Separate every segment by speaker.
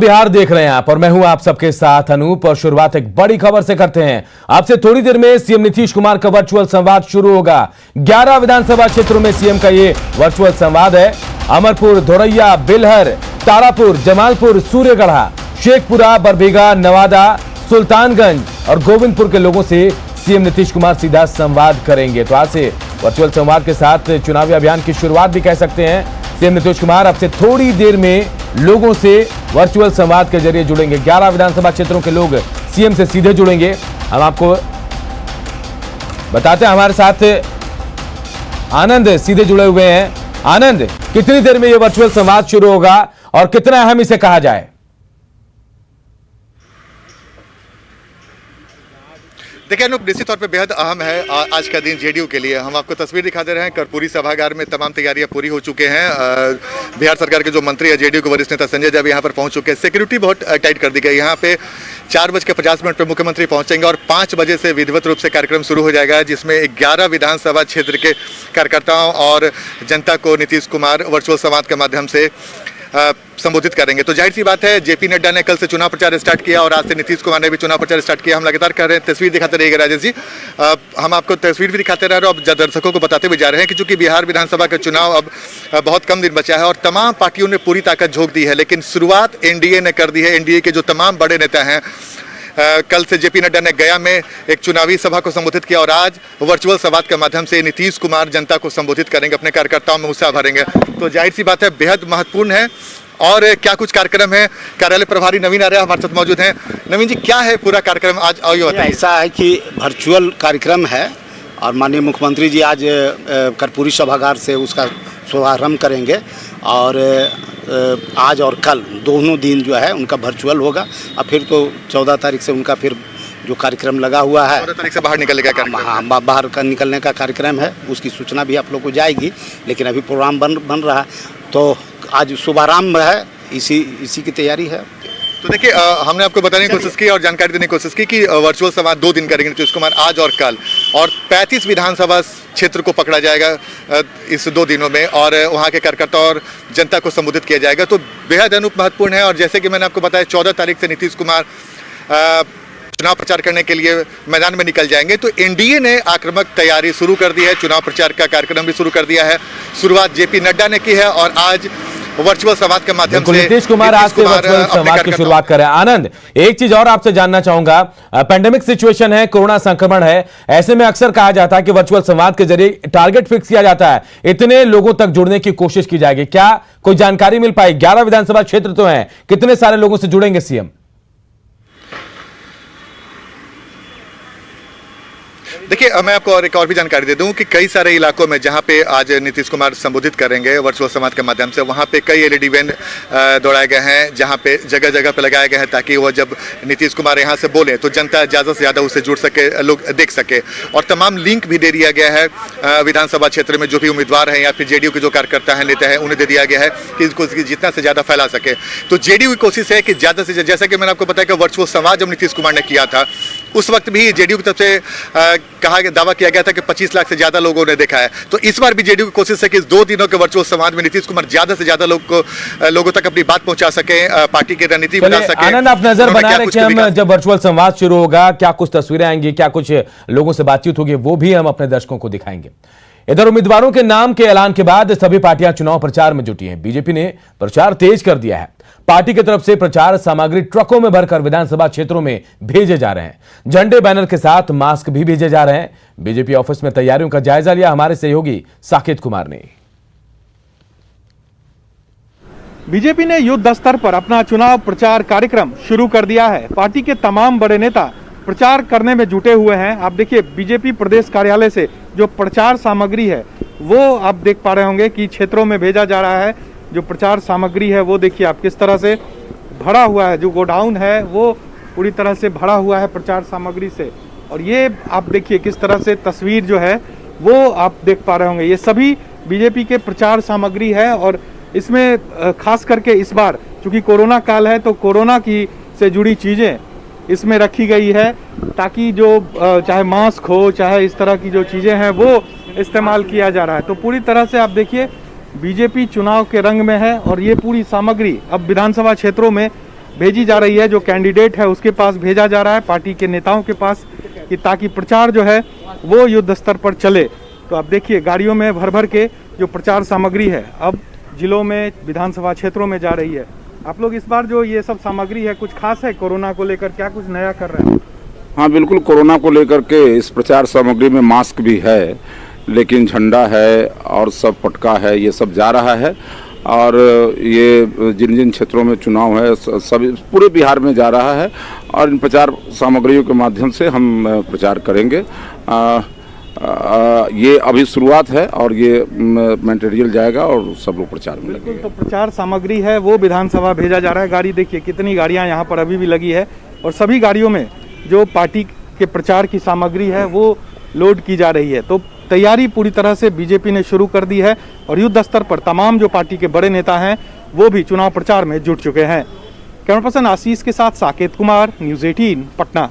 Speaker 1: बिहार देख रहे हैं आप और मैं हूं आप सबके साथ अनूप। और शुरुआत एक बड़ी खबर से करते हैं। आपसे थोड़ी देर में सीएम नीतीश कुमार का वर्चुअल संवाद शुरू होगा। 11 विधानसभा क्षेत्रों में सीएम का ये वर्चुअल संवाद है। अमरपुर, धोरैया, बेलहर, तारापुर, जमालपुर, सूर्यगढ़ा, शेखपुरा, बरबीघा, नवादा, सुल्तानगंज और गोविंदपुर के लोगों से सीएम नीतीश कुमार सीधा संवाद करेंगे। तो आज से वर्चुअल संवाद के साथ चुनावी अभियान की शुरुआत भी कह सकते हैं। सीएम नीतीश कुमार अब से थोड़ी देर में लोगों से वर्चुअल संवाद के जरिए जुड़ेंगे। 11 विधानसभा क्षेत्रों के लोग सीएम से सीधे जुड़ेंगे। हम आपको बताते हैं, हमारे साथ आनंद सीधे जुड़े हुए हैं। आनंद, कितनी देर में यह वर्चुअल संवाद शुरू होगा और कितना अहम इसे कहा जाए?
Speaker 2: देखिए अनूप, निश्चित तौर पे बेहद अहम है आज का दिन जेडीयू के लिए। हम आपको तस्वीर दिखा दे रहे हैं। कर्पूरी सभागार में तमाम तैयारियां पूरी हो चुके हैं। बिहार सरकार के जो मंत्री है, जेडीयू के वरिष्ठ नेता संजय जब यहाँ पर पहुंच चुके हैं। सिक्योरिटी बहुत टाइट कर दी गई। यहाँ पे 4:50 पर मुख्यमंत्री पहुंचेंगे और 5 बजे से विधिवत रूप से कार्यक्रम शुरू हो जाएगा, जिसमें 11 विधानसभा क्षेत्र के कार्यकर्ताओं और जनता को नीतीश कुमार वर्चुअल संवाद के माध्यम से संबोधित करेंगे। तो जाहिर सी बात है, जेपी नड्डा ने कल से चुनाव प्रचार स्टार्ट किया और आज से नीतीश कुमार ने भी चुनाव प्रचार स्टार्ट किया। हम लगातार कर रहे हैं, तस्वीर दिखाते रहिएगा राजेश जी। हम आपको तस्वीर भी दिखाते रह रहे हैं और दर्शकों को बताते भी जा रहे हैं कि चूंकि बिहार विधानसभा का चुनाव अब बहुत कम दिन बचा है और तमाम पार्टियों ने पूरी ताकत झोंक दी है, लेकिन शुरुआत एनडीए ने कर दी है। एनडीए के जो तमाम बड़े नेता हैं, कल से जेपी नड्डा ने गया में एक चुनावी सभा को संबोधित किया और आज वर्चुअल संवाद के माध्यम से नीतीश कुमार जनता को संबोधित करेंगे, अपने कार्यकर्ताओं में उत्साह भरेंगे। तो जाहिर सी बात है, बेहद महत्वपूर्ण है। और क्या कुछ कार्यक्रम है, कार्यालय प्रभारी नवीन आर्या हमारे साथ मौजूद हैं। नवीन जी, क्या है पूरा कार्यक्रम आज?
Speaker 3: ऐसा है कि वर्चुअल कार्यक्रम है और माननीय मुख्यमंत्री जी आज कर्पूरी सभागार से उसका शुभारंभ करेंगे और आज और कल दोनों दिन जो है उनका वर्चुअल होगा। और फिर तो 14 तारीख से उनका फिर जो कार्यक्रम लगा हुआ है,
Speaker 2: 14 तारीख से बाहर निकलने का कार्यक्रम।
Speaker 3: हाँ, बाहर का निकलने का कार्यक्रम है, उसकी सूचना भी आप लोग को जाएगी, लेकिन अभी प्रोग्राम बन रहा है। तो आज शुभारंभ है, इसी की तैयारी है।
Speaker 2: तो देखिए, हमने आपको बताने की कोशिश की और जानकारी देने की कोशिश की कि वर्चुअल संवाद 2 दिन करेंगे नीतीश कुमार, आज और कल, और 35 विधानसभा क्षेत्र को पकड़ा जाएगा इस 2 दिनों में और वहाँ के कार्यकर्ता और जनता को संबोधित किया जाएगा। तो बेहद महत्वपूर्ण है। और जैसे कि मैंने आपको बताया, 14 तारीख से नीतीश कुमार चुनाव प्रचार करने के लिए मैदान में निकल जाएंगे। तो एनडीए ने आक्रामक तैयारी शुरू कर दी है, चुनाव प्रचार का कार्यक्रम भी शुरू कर दिया है। शुरुआत जेपी नड्डा ने की है और आज वर्चुअल संवाद के माध्यम से
Speaker 1: नीतीश कुमार आज से वर्चुअल संवाद की शुरुआत कर रहे हैं। आनंद, एक चीज और आपसे जानना चाहूंगा, पेंडेमिक सिचुएशन है, कोरोना संक्रमण है, ऐसे में अक्सर कहा जाता है कि वर्चुअल संवाद के जरिए टारगेट फिक्स किया जाता है, इतने लोगों तक जुड़ने की कोशिश की जाएगी। क्या कोई जानकारी मिल पाई? 11 विधानसभा क्षेत्र तो है, कितने सारे लोगों से जुड़ेंगे सीएम?
Speaker 2: देखिए, मैं आपको एक और भी जानकारी दे दूं कि कई सारे इलाकों में जहां पे आज नीतीश कुमार संबोधित करेंगे वर्चुअल संवाद के माध्यम से, वहां पे कई एलईडी वैन दौड़ाए गए हैं, जहां पे जगह जगह पे लगाए गए हैं ताकि वो जब नीतीश कुमार यहां से बोले तो जनता ज़्यादा से ज़्यादा उससे जुड़ सके, लोग देख सके। और तमाम लिंक भी दे दिया गया है विधानसभा क्षेत्र में जो भी उम्मीदवार हैं या फिर जेडीयू के जो कार्यकर्ता हैं, नेता हैं, उन्हें दे दिया गया है कि इसको जितना से ज़्यादा फैला सके। तो जेडीयू की कोशिश है कि ज़्यादा से, जैसा कि मैंने आपको बताया कि वर्चुअल संवाद जब नीतीश कुमार ने किया था, उस वक्त भी जेडीयू की तरफ से दावा किया गया था कि 25 लाख से ज्यादा लोगों ने देखा है। तो इस बार भी जेडीयू की कोशिश है कि इस 2 दिनों के वर्चुअल संवाद में नीतीश कुमार ज्यादा से ज्यादा लोगों तक अपनी बात पहुंचा सके, पार्टी की रणनीति बना सके।
Speaker 1: आनंद, आप नजर बना रहे कि हम जब वर्चुअल संवाद शुरू होगा, क्या कुछ तस्वीरें आएंगी, क्या कुछ लोगों से बातचीत होगी, वो भी हम अपने दर्शकों को दिखाएंगे। इधर उम्मीदवारों के नाम के ऐलान के बाद सभी पार्टियां चुनाव प्रचार में जुटी हैं। बीजेपी ने प्रचार तेज कर दिया है। पार्टी की तरफ से प्रचार सामग्री ट्रकों में भरकर विधानसभा क्षेत्रों में भेजे जा रहे हैं। झंडे बैनर के साथ मास्क भी भेजे जा रहे हैं। बीजेपी ऑफिस में तैयारियों का जायजा लिया हमारे सहयोगी साकेत कुमार ने।
Speaker 4: बीजेपी ने युद्ध स्तर पर अपना चुनाव प्रचार कार्यक्रम शुरू कर दिया है। पार्टी के तमाम बड़े नेता प्रचार करने में जुटे हुए हैं। आप देखिए, बीजेपी प्रदेश कार्यालय से जो प्रचार सामग्री है वो आप देख पा रहे होंगे कि क्षेत्रों में भेजा जा रहा है। जो प्रचार सामग्री है वो देखिए आप किस तरह से भरा हुआ है। जो गोडाउन है वो पूरी तरह से भरा हुआ है प्रचार सामग्री से। और ये आप देखिए किस तरह से तस्वीर जो है वो आप देख पा रहे होंगे, ये सभी बीजेपी के प्रचार सामग्री है। और इसमें खास करके इस बार चूंकि कोरोना काल है तो कोरोना की से जुड़ी चीज़ें इसमें रखी गई है, ताकि जो चाहे मास्क हो, चाहे इस तरह की जो चीज़ें हैं वो इस्तेमाल किया जा रहा है। तो पूरी तरह से आप देखिए बीजेपी चुनाव के रंग में है और ये पूरी सामग्री अब विधानसभा क्षेत्रों में भेजी जा रही है, जो कैंडिडेट है उसके पास भेजा जा रहा है, पार्टी के नेताओं के पास, कि ताकि प्रचार जो है वो युद्ध स्तर पर चले। तो आप देखिए गाड़ियों में भर भर के जो प्रचार सामग्री है अब जिलों में, विधानसभा क्षेत्रों में जा रही है। आप लोग इस बार जो ये सब सामग्री है कुछ खास है कोरोना को लेकर, क्या कुछ नया कर रहे हैं?
Speaker 5: हाँ बिल्कुल, कोरोना को लेकर के इस प्रचार सामग्री में मास्क भी है, लेकिन झंडा है और सब पटका है, ये सब जा रहा है। और ये जिन जिन क्षेत्रों में चुनाव है सभी पूरे बिहार में जा रहा है और इन प्रचार सामग्रियों के माध्यम से हम प्रचार करेंगे। ये अभी शुरुआत है और ये मटेरियल जाएगा और सब लोग प्रचार में लगेंगे।
Speaker 4: तो प्रचार सामग्री है वो विधानसभा भेजा जा रहा है। गाड़ी देखिए कितनी गाड़ियां यहाँ पर अभी भी लगी है और सभी गाड़ियों में जो पार्टी के प्रचार की सामग्री है वो लोड की जा रही है। तो तैयारी पूरी तरह से बीजेपी ने शुरू कर दी है और युद्ध स्तर पर तमाम जो पार्टी के बड़े नेता हैं वो भी चुनाव प्रचार में जुट चुके हैं। कैमरा पर्सन आशीष के साथ साकेत कुमार, न्यूज़ 18 पटना।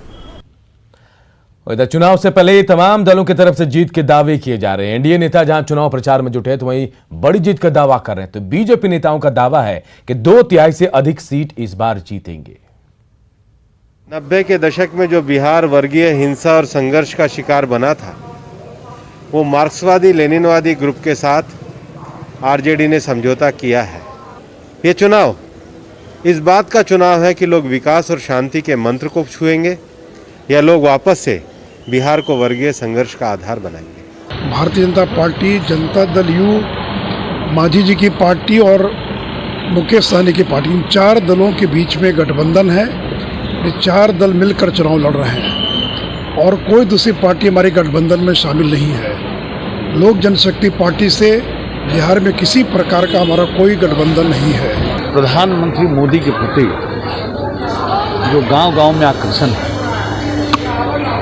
Speaker 1: इधर चुनाव से पहले ही तमाम दलों की तरफ से जीत के दावे किए जा रहे हैं। एनडीए नेता जहां चुनाव प्रचार में जुटे तो वहीं बड़ी जीत का दावा कर रहे हैं, तो बीजेपी नेताओं का दावा है कि 2/3 से अधिक सीट इस बार जीतेंगे।
Speaker 6: 90 के दशक में जो बिहार वर्गीय हिंसा और संघर्ष का शिकार बना था, वो मार्क्सवादी लेनिनवादी ग्रुप के साथ आरजेडी ने समझौता किया है। ये चुनाव इस बात का चुनाव है कि लोग विकास और शांति के मंत्र को छुएंगे या लोग वापस से बिहार को वर्गीय संघर्ष का आधार बनाएंगे।
Speaker 7: भारतीय जनता पार्टी, जनता दल यू, मांझी जी की पार्टी और मुकेश सहनी की पार्टी, इन 4 दलों के बीच में गठबंधन है। ये 4 दल मिलकर चुनाव लड़ रहे हैं और कोई दूसरी पार्टी हमारे गठबंधन में शामिल नहीं है। लोक जनशक्ति पार्टी से बिहार में किसी प्रकार का हमारा कोई गठबंधन नहीं है।
Speaker 8: प्रधानमंत्री मोदी के प्रति जो गांव-गांव में आकर्षण है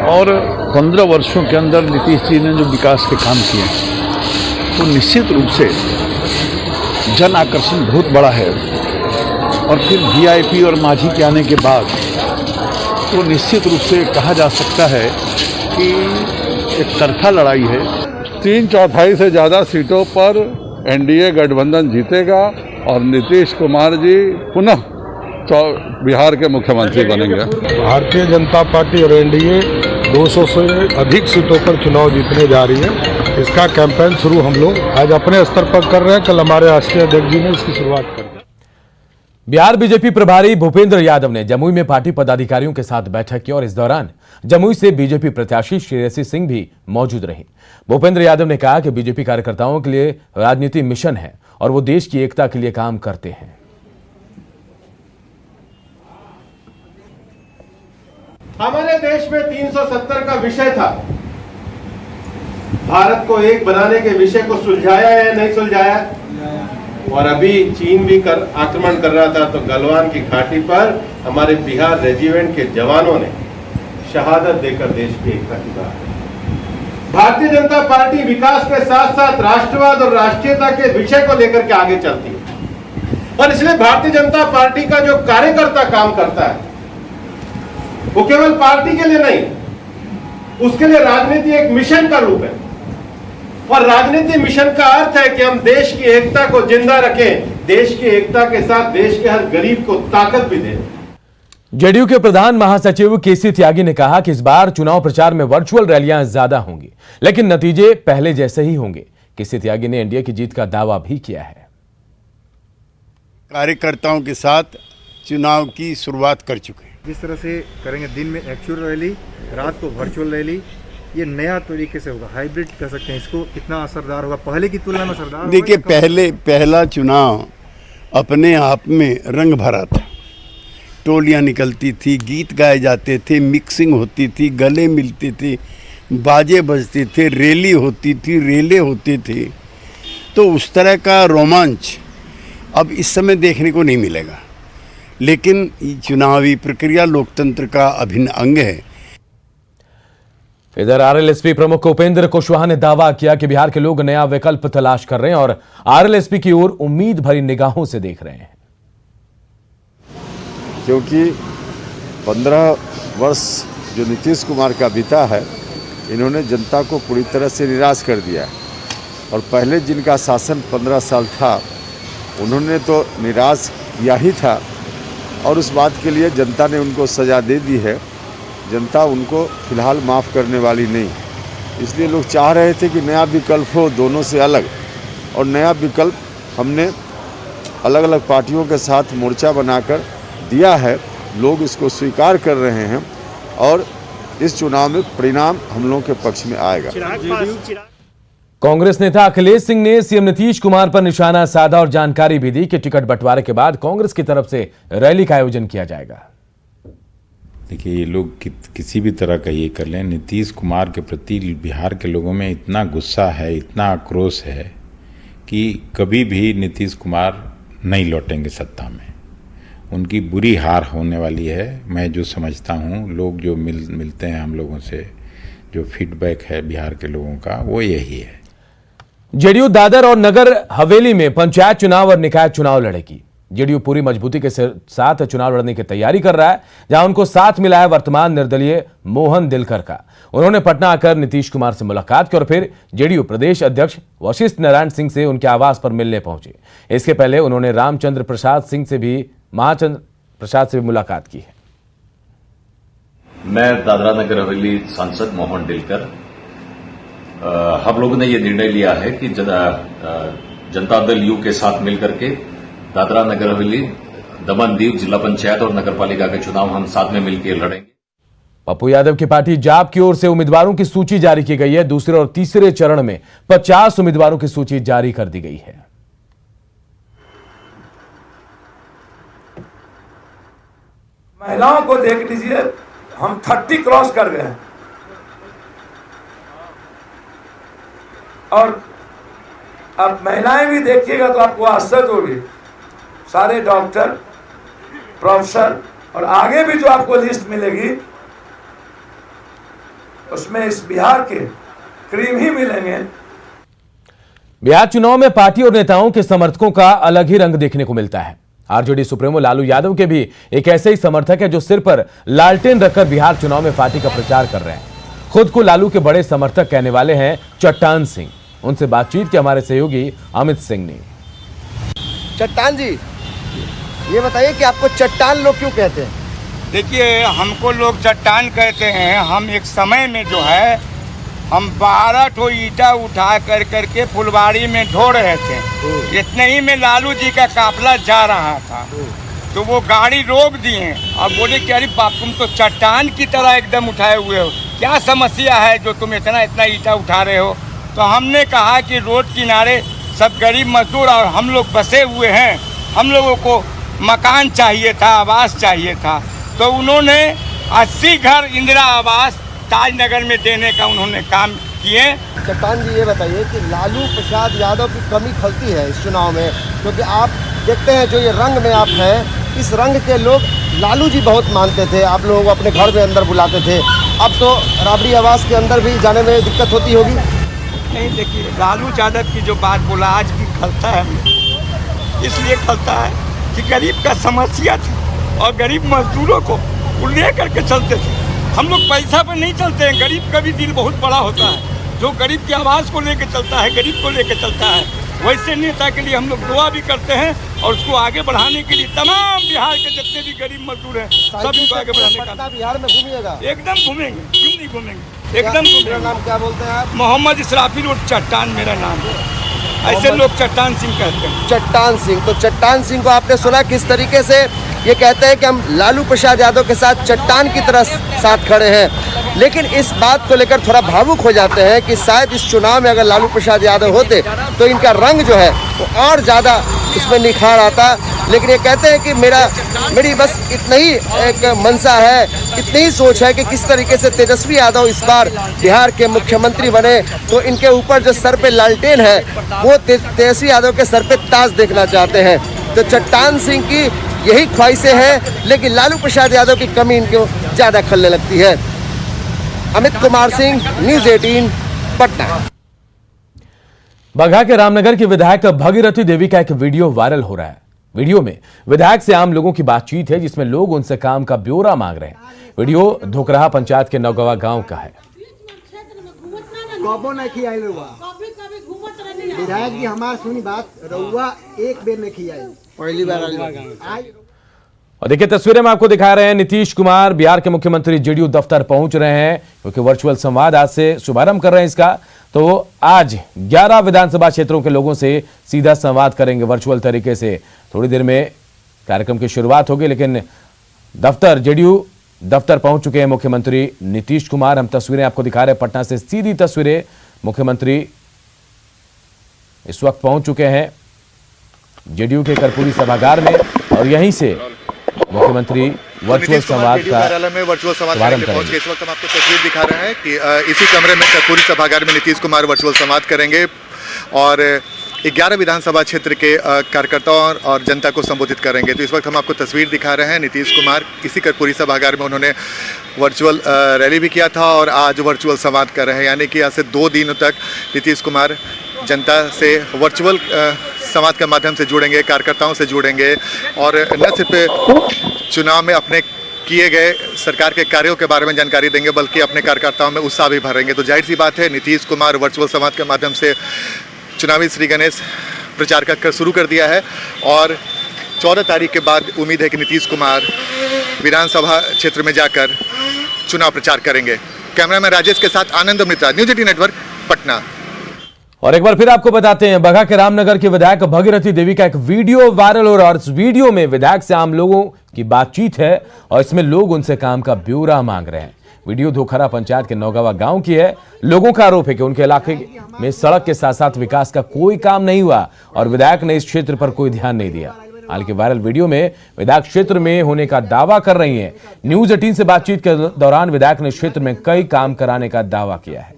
Speaker 8: और 15 वर्षों के अंदर नीतीश जी ने जो विकास के काम किए तो निश्चित रूप से जन आकर्षण बहुत बड़ा है। और फिर वीआईपी और मांझी के आने के बाद तो निश्चित रूप से कहा जा सकता है कि एक तरफा लड़ाई है।
Speaker 9: 3/4 से ज़्यादा सीटों पर एनडीए गठबंधन जीतेगा और नीतीश कुमार जी पुनः बिहार के मुख्यमंत्री बनेंगे।
Speaker 10: भारतीय जनता पार्टी और एनडीए 200 से अधिक सीटों पर चुनाव जीतने जा रही है। इसका कैंपेन शुरू हम लोग आज अपने स्तर पर कर रहे हैं। कल हमारे राष्ट्रीय अध्यक्ष जी ने इसकी शुरुआत कर दी।
Speaker 1: बिहार बीजेपी प्रभारी भूपेंद्र यादव ने जमुई में पार्टी पदाधिकारियों के साथ बैठक की और इस दौरान जमुई से बीजेपी प्रत्याशी श्रेयसी सिंह भी मौजूद रही। भूपेंद्र यादव ने कहा कि बीजेपी कार्यकर्ताओं के लिए राजनीति मिशन है और वो देश की एकता के लिए काम करते हैं।
Speaker 6: हमारे देश में 370 का विषय था, भारत को एक बनाने के विषय को सुलझाया या नहीं सुलझाया? और अभी चीन भी आक्रमण कर रहा था तो गलवान की घाटी पर हमारे बिहार रेजिमेंट के जवानों ने शहादत देकर देश की एकता की बात। भारतीय जनता पार्टी विकास के साथ साथ राष्ट्रवाद और राष्ट्रीयता के विषय को लेकर के आगे चलती है और इसलिए भारतीय जनता पार्टी का जो कार्यकर्ता काम करता है वो केवल पार्टी के लिए नहीं, उसके लिए राजनीति एक मिशन का रूप है और राजनीति मिशन का अर्थ है कि हम देश की एकता को जिंदा रखें, देश की एकता के साथ देश के हर गरीब को ताकत भी दें।
Speaker 1: जेडीयू के प्रधान महासचिव केसी त्यागी ने कहा कि इस बार चुनाव प्रचार में वर्चुअल रैलियां ज्यादा होंगी, लेकिन नतीजे पहले जैसे ही होंगे। केसी त्यागी ने एनडीए की जीत का दावा भी किया है।
Speaker 11: कार्यकर्ताओं के साथ चुनाव की शुरुआत कर चुके हैं।
Speaker 12: जिस तरह से करेंगे, दिन में एक्चुअल रैली, रात को वर्चुअल रैली, ये नया तरीके से होगा, हाइब्रिड कह सकते हैं इसको। कितना असरदार होगा, पहले की तुलना में असरदार?
Speaker 11: देखिए, पहला चुनाव अपने आप में रंग भरा था। टोलियां निकलती थी, गीत गाए जाते थे, मिक्सिंग होती थी, गले मिलते थे, बाजे बजते थे, रैली होती थी, रेले होते थे। तो उस तरह का रोमांच अब इस समय देखने को नहीं मिलेगा, लेकिन चुनावी प्रक्रिया लोकतंत्र का अभिन्न अंग है।
Speaker 1: इधर आरएलएसपी प्रमुख उपेंद्र कुशवाहा ने दावा किया कि बिहार के लोग नया विकल्प तलाश कर रहे हैं और आरएलएसपी की ओर उम्मीद भरी निगाहों से देख रहे हैं।
Speaker 13: क्योंकि 15 वर्ष जो नीतीश कुमार का बीता है, इन्होंने जनता को पूरी तरह से निराश कर दिया है और पहले जिनका शासन 15 साल था उन्होंने तो निराश किया ही था और उस बात के लिए जनता ने उनको सज़ा दे दी है। जनता उनको फ़िलहाल माफ़ करने वाली नहीं, इसलिए लोग चाह रहे थे कि नया विकल्प हो दोनों से अलग, और नया विकल्प हमने अलग अलग पार्टियों के साथ मोर्चा बनाकर दिया है। लोग इसको स्वीकार कर रहे हैं और इस चुनाव में परिणाम हम लोगों के पक्ष में आएगा।
Speaker 1: कांग्रेस नेता अखिलेश सिंह ने सीएम नीतीश कुमार पर निशाना साधा और जानकारी भी दी कि टिकट बंटवारे के बाद कांग्रेस की तरफ से रैली का आयोजन किया जाएगा।
Speaker 14: देखिए, ये लोग किसी भी तरह का ये कर लें, नीतीश कुमार के प्रति बिहार के लोगों में इतना गुस्सा है, इतना आक्रोश है कि कभी भी नीतीश कुमार नहीं लौटेंगे सत्ता में। उनकी बुरी हार होने वाली है। मैं जो समझता हूँ, लोग जो मिलते हैं हम लोगों से, जो फीडबैक है बिहार के लोगों का, वो यही है।
Speaker 1: जेडीयू दादर और नगर हवेली में पंचायत चुनाव और निकाय चुनाव लड़ेगी। जेडीयू पूरी मजबूती के साथ चुनाव लड़ने की तैयारी कर रहा है, जहां उनको साथ मिला है वर्तमान निर्दलीय मोहन दिलकर का। उन्होंने पटना आकर नीतीश कुमार से मुलाकात की और फिर जेडीयू प्रदेश अध्यक्ष वशिष्ठ नारायण सिंह से उनके आवास पर मिलने पहुंचे। इसके पहले उन्होंने रामचंद्र प्रसाद सिंह से भी महाचंद्र प्रसाद से भी मुलाकात की है।
Speaker 15: मैं दादरा नगर हवेली सांसद मोहन दिलकर, हम लोगों ने ये निर्णय लिया है कि जनता दल यू के साथ मिलकर के दादरा नगर हवेली, दमन दीव जिला पंचायत और नगर पालिका के चुनाव हम साथ में मिलकर लड़ेंगे।
Speaker 1: पप्पू यादव की पार्टी जाप की ओर से उम्मीदवारों की सूची जारी की गई है। दूसरे और तीसरे चरण में 50 उम्मीदवारों की सूची जारी कर दी गई है।
Speaker 16: महिलाओं को देख लीजिए, हम 30 क्रॉस कर गए हैं और अब महिलाएं भी देखिएगा तो आपको आश्चर्य होगी। सारे डॉक्टर, प्रोफेसर और आगे भी जो आपको लिस्ट मिलेगी उसमें इस बिहार के क्रीम ही मिलेंगे।
Speaker 1: बिहार चुनाव में पार्टी और नेताओं के समर्थकों का अलग ही रंग देखने को मिलता है। आरजेडी सुप्रीमो लालू यादव के भी एक ऐसे ही समर्थक है जो सिर पर लालटेन रखकर बिहार चुनाव में पार्टी का प्रचार कर रहे हैं। खुद को लालू के बड़े समर्थक कहने वाले हैं चट्टान सिंह। उनसे बातचीत की हमारे सहयोगी अमित सिंह ने।
Speaker 17: चट्टान जी, ये बताइए कि आपको चट्टान लोग क्यों कहते हैं?
Speaker 18: देखिए, हमको लोग चट्टान कहते हैं। हम एक समय में जो है हम 12 ठो ईटा उठा कर करके फुलवाड़ी में ढो रहे थे। इतने ही में लालू जी का काफिला जा रहा था तो वो गाड़ी रोक दिए और बोले कि अरे बाप, तुम तो चट्टान की तरह एकदम उठाए हुए हो, क्या समस्या है जो तुम इतना ईटा उठा रहे हो? तो हमने कहा कि रोड किनारे सब गरीब मजदूर और हम लोग बसे हुए हैं, हम लोगों को मकान चाहिए था, आवास चाहिए था। तो उन्होंने 80 घर इंदिरा आवास ताजनगर में देने का उन्होंने काम किए।
Speaker 17: चट्टान जी, ये बताइए कि लालू प्रसाद यादव की कमी खलती है इस चुनाव में, क्योंकि आप देखते हैं जो ये रंग में आप हैं, इस रंग के लोग लालू जी बहुत मानते थे, आप लोगों को अपने घर में अंदर बुलाते थे। अब तो राबड़ी आवास के अंदर भी जाने में दिक्कत होती होगी।
Speaker 18: नहीं, देखिए, लालू यादव की जो बात बोला आज भी खलता है हमें, इसलिए खलता है कि गरीब का समस्या थी और गरीब मजदूरों को ले करके चलते थे। हम लोग पैसा पर नहीं चलते हैं, गरीब का भी दिल बहुत बड़ा होता है। जो गरीब की आवाज़ को लेकर चलता है, गरीब को लेकर चलता है, वैसे नेता के लिए हम लोग दुआ भी करते हैं और उसको आगे बढ़ाने के लिए तमाम बिहार के जितने भी गरीब मजदूर हैं सभी को आगे बढ़ाने का।
Speaker 17: बिहार में घूमिएगा?
Speaker 18: एकदम घूमेंगे, क्यों नहीं घूमेंगे, एकदम घूमेंगे।
Speaker 17: मेरा नाम क्या बोलते हैं आप?
Speaker 18: मोहम्मद इसराफिल और चट्टान मेरा नाम है, ऐसे लोग चट्टान सिंह कहते हैं।
Speaker 17: चट्टान सिंह, तो चट्टान सिंह को आपने सुना किस तरीके से ये कहते हैं कि हम लालू प्रसाद यादव के साथ चट्टान की तरह साथ खड़े हैं, लेकिन इस बात को लेकर थोड़ा भावुक हो जाते हैं कि शायद इस चुनाव में अगर लालू प्रसाद यादव होते तो इनका रंग जो है वो और ज़्यादा इसमें निखार आता। लेकिन ये कहते हैं कि मेरी बस इतना ही एक मंशा है, इतनी ही सोच है कि किस तरीके से तेजस्वी यादव इस बार बिहार के मुख्यमंत्री बने, तो इनके ऊपर जो सर पे लालटेन है वो तेजस्वी यादव के सर पे ताज देखना चाहते हैं। तो चट्टान सिंह की यही ख्वाहिशें हैं, लेकिन लालू प्रसाद यादव की कमी इनको ज़्यादा खलने लगती है। अमित कुमार सिंह, न्यूज़ 18, पटना।
Speaker 1: बगहा के रामनगर की विधायक भगीरथी देवी का एक वीडियो वायरल हो रहा है। वीडियो में विधायक से आम लोगों की बातचीत है, जिसमें लोग उनसे काम का ब्यौरा मांग रहे हैं। वीडियो धोकराहा पंचायत के नौगवा गांव का है।
Speaker 17: विधायक जी, हमारी सुनी बात, रउआ एक बेर में खियाई, पहली बार
Speaker 1: और देखिए तस्वीरें में आपको दिखा रहे हैं, नीतीश कुमार बिहार के मुख्यमंत्री जेडीयू दफ्तर पहुंच रहे हैं क्योंकि वर्चुअल संवाद आज से शुभारंभ कर रहे हैं इसका। तो आज 11 विधानसभा क्षेत्रों के लोगों से सीधा संवाद करेंगे वर्चुअल तरीके से। थोड़ी देर में कार्यक्रम की शुरुआत होगी, लेकिन दफ्तर जेडीयू दफ्तर पहुंच चुके हैं मुख्यमंत्री नीतीश कुमार। हम तस्वीरें आपको दिखा रहे हैं, पटना से सीधी तस्वीरें। मुख्यमंत्री इस वक्त पहुंच चुके हैं जेडीयू के कर्पूरी सभागार में और यहीं से मुख्यमंत्री वर्चुअल संवाद का
Speaker 2: कार्यालय में वर्चुअल संवाद पहुंच गए। इस वक्त हम आपको तस्वीर दिखा रहे हैं कि इसी कमरे में कर्पूरी सभागार में नीतीश कुमार वर्चुअल संवाद करेंगे और 11 विधानसभा क्षेत्र के कार्यकर्ताओं और जनता को संबोधित करेंगे। तो इस वक्त हम आपको तस्वीर दिखा रहे हैं, नीतीश कुमार इसी कर्पूरी सभागार में उन्होंने वर्चुअल रैली भी किया था और आज वर्चुअल संवाद कर रहे हैं। यानी कि आज से 2 दिनों तक नीतीश कुमार जनता से वर्चुअल संवाद के माध्यम से जुड़ेंगे, कार्यकर्ताओं से जुड़ेंगे और न सिर्फ चुनाव में अपने किए गए सरकार के कार्यों के बारे में जानकारी देंगे बल्कि अपने कार्यकर्ताओं में उत्साह भी भरेंगे। तो जाहिर सी बात है, नीतीश कुमार वर्चुअल संवाद के माध्यम से चुनावी श्री गणेश प्रचार का शुरू कर दिया है और 14 तारीख के बाद उम्मीद है कि नीतीश कुमार विधानसभा क्षेत्र में जाकर चुनाव प्रचार करेंगे। कैमरामैन राजेश के साथ आनंद मित्रा, न्यूज 18 नेटवर्क, पटना।
Speaker 1: और एक बार फिर आपको बताते हैं, बगहा के रामनगर की विधायक भगीरथी देवी का एक वीडियो वायरल हो रहा है और इस वीडियो में विधायक से आम लोगों की बातचीत है और इसमें लोग उनसे काम का ब्यौरा मांग रहे हैं। वीडियो धोखरा पंचायत के नौगावा गांव की है। लोगों का आरोप है कि उनके इलाके में सड़क के साथ साथ विकास का कोई काम नहीं हुआ और विधायक ने इस क्षेत्र पर कोई ध्यान नहीं दिया। हालांकि वायरल वीडियो में विधायक क्षेत्र में होने का दावा कर रही हैं। न्यूज 18 से बातचीत के दौरान विधायक ने क्षेत्र में कई काम कराने का दावा किया है।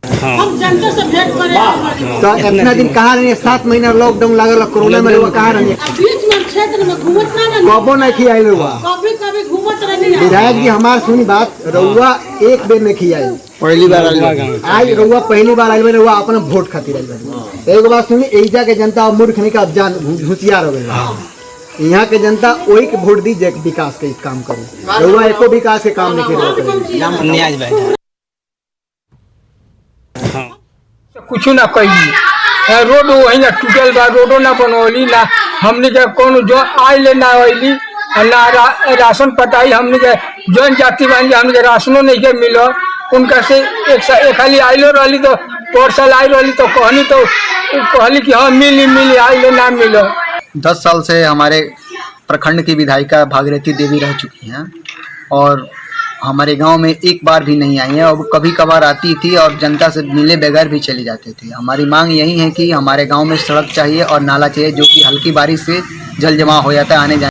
Speaker 19: हम जनता से भेंट करे तो इतना दिन कहाँ रहे, 7 महीना लॉकडाउन लागल कोरोना में कहाँ रहे, बीच में क्षेत्र में घूमत ना कबो नहीं खियाई रहुआ, कभी घूमत रहे। विधायक जी हमार सुनी बात, रहुआ एक बेर नहीं खियाई, पहली बार आई रहुआ, पहली बार आई रहुआ अपना वोट खातिर आई। एक बात सुनी, एजा के जनता मूर्ख नहीं का जान होशियार हो गई। यहाँ के जनता वही के वोट दी विकास के काम करूँ, रहुआ एको विकास के काम नहीं कर
Speaker 20: कुछ ना कही। रोड वही ना टूटल बा, रोडो ना बनौली ना, हमने के कौन जो आइले ना आइली ना राशन पटाई, हमने के जन जाति बन हमने के राशनो नहीं के मिलो। उनका से एक खाली आइलो रही तो परसल आई रही तो कहली कि हाँ मिली आइले ना मिलो।
Speaker 21: 10 साल से हमारे प्रखंड की विधायिका भागीरथी देवी रह चुकी हैं और हमारे गांव में एक बार भी नहीं आई है और कभी कभार आती थी और जनता से मिले बगैर भी चली जाती थी। हमारी मांग यही है कि हमारे गांव में सड़क चाहिए और नाला चाहिए जो कि हल्की बारिश से जल जमाव हो जाता है आने जाने